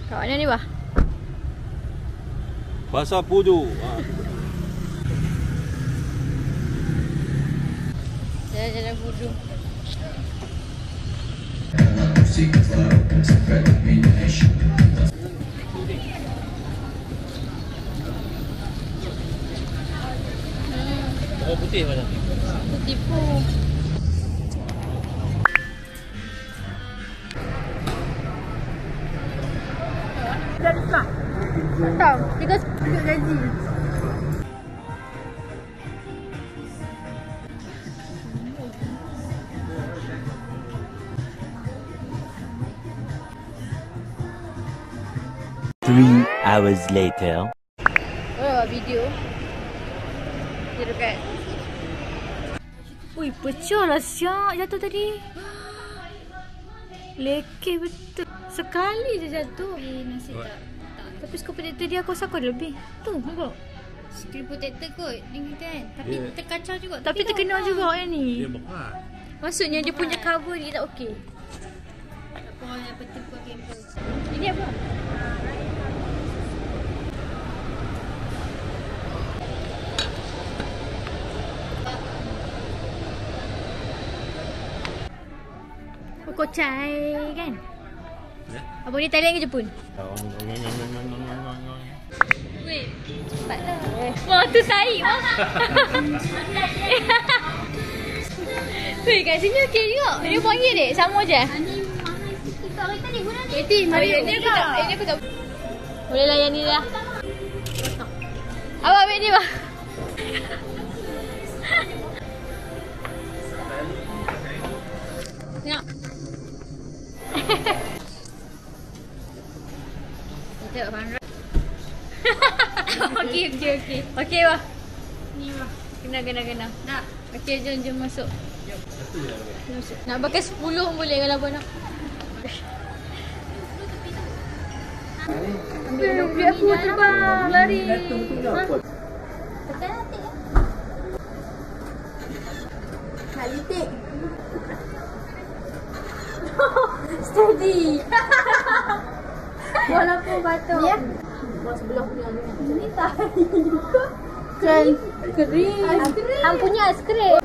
Kat mana ni, Bah? Pasar Pudu. Jalan-jalan Pudu. Oh, putih mana? Tipu. Dah diskon? Tak tahu. Dia kena gaji. Three hours later. Oh, video. Dia dekat. Ui, pecah lah siap jatuh tadi. Lekeh betul. Sekali je jatuh. Nasi tak. Tapi skop protector dia aku rasa aku ada lebih. Tu, nampak? Screen protector kot ni kan. Tapi terkacau juga. Tapi terkena juga yang ni. Dia berat. Maksudnya dia punya cover ni tak okey. Tak apa yang penting kau gamble. Ini apa? Kocai kan? Ya? Apa ni Thailand ke Jepun? Weh, cepatlah. Wah tu tahi wah. Weh kat sini okey juga. Dia panggil dek sama je. Ni mahal kita hari tadi guna ni. Eti mari ni aku tak. Ini aku tak. Boleh lah yang ni lah. Awak ambil ni bah. Tengok. Kita pandai. Okey. Okey bah. Ni lah. Kena. Nak. Okey jom masuk. Masuk. Nak pakai 10 boleh kalau abang nak. Ambil aku terbang lari. Tekan hati. Nak litik. Steady. Walaupun batuk. Ya. Buat sebelah punya ni tak. Kan kering. Hang punya aiskrim.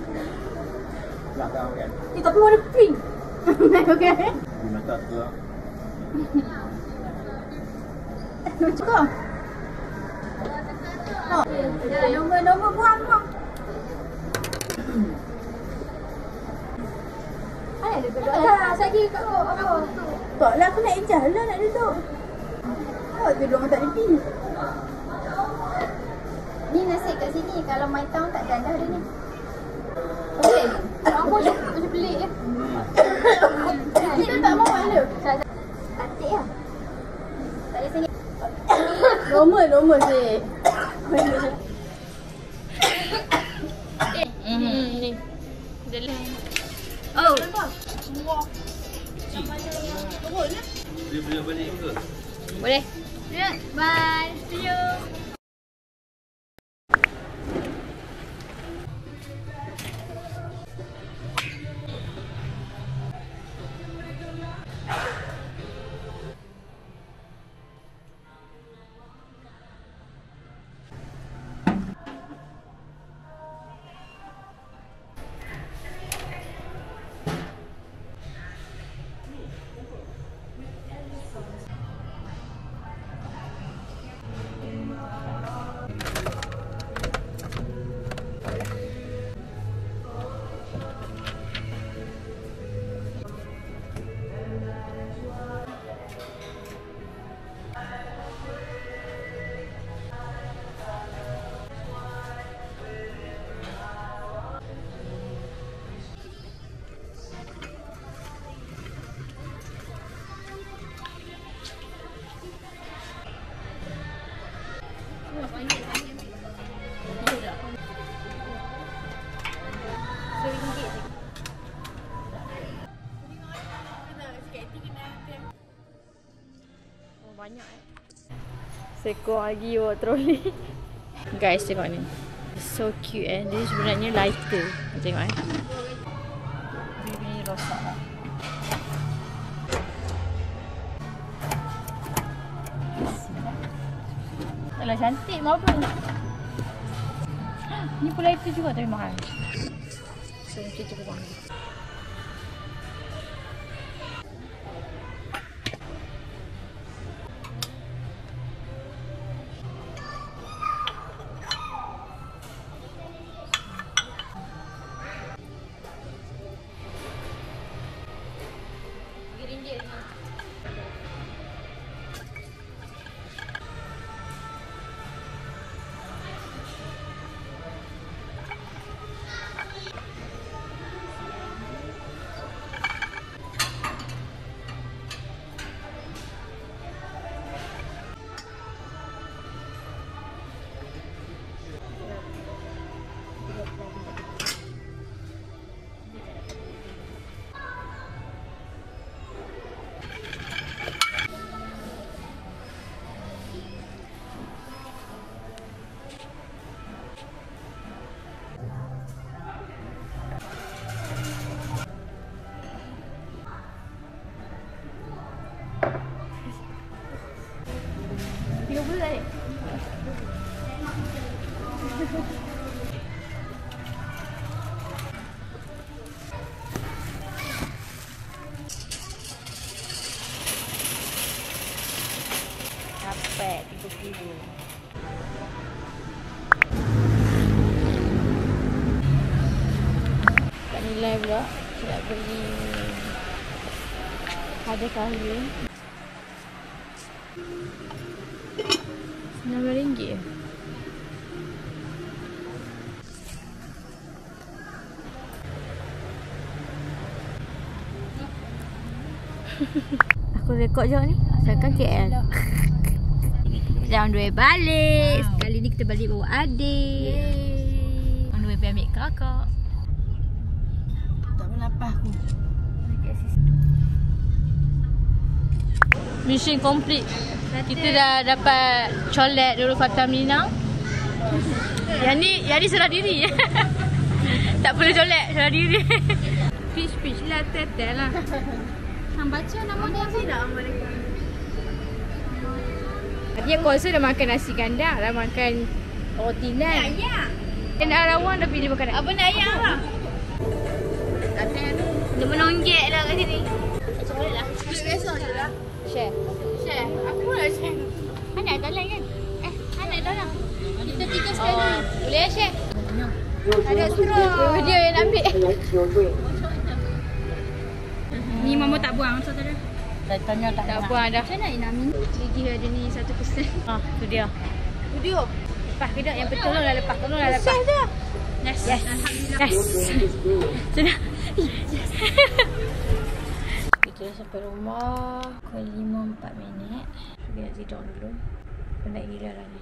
Belakang kan. Tapi warna pink. Okey. Di mata tu. Cukup. Nombor buang. Ada duduk. Tak, saya pergi kat apa? Taklah aku nak enjah lah nak duduk. Awak duduk orang tak ada pin. Ni nasib kat sini. Kalau my town takkan dah ada ni. Okey. Aku macam pelik je. Kita tak mau ada. Atik lah. Tak ada sini. Normal je. Ni. Dalam. Oh. Dia boleh balik ke? Boleh. Ya, bye. See you. Banyak seekor lagi bawa troli. Guys tengok ni. So cute Dia sebenarnya lighter. Tengok Ini rosak. Alah cantik, apa? Ni pula itu juga tapi mahal. So, kita buang. Dapat 30,000. Kat nilai pula saya nak beli ada kahwin RM9 je. Aku rekod je ni. Asalkan KL. Kita on the way balik. Sekali ni kita balik bawa adik. On the way pergi ambil kakak. Tak berlapar aku. Mission complete. Kita dah dapat colet Nurul Fatah Minang. Yang ni serah diri. Tak perlu colet, serah diri. Peach lah, tetel lah. Hang baca nama dia apa? Tidak mereka. Dia kuasa dah makan nasi kandar, dah makan roti naan. Ya. Dan Arawang dah pilih makanan. Apa nak ayam lah? Dia menonggek lah kat sini. Coret lah. Biasa je lah. Share. Aku nak share. Anak dalam kan? Anak dalam. Kita 3 sekali. Boleh share? Ada straw. Dia yang nak ambil. Ni mama tak buang so tadi. Dah tanya tak buang dah. Macam mana nak minum? Gigi ada ni 1%. Tu dia. Video. Lepas ke tak? Yang betul lah lepas. Tolonglah lepas. Share je. Yes. Alhamdulillah. Yes. Sudah. Kita dah sampai rumah. Pukul 5:04. Kita nak tidur dulu. Penat gila lah ni.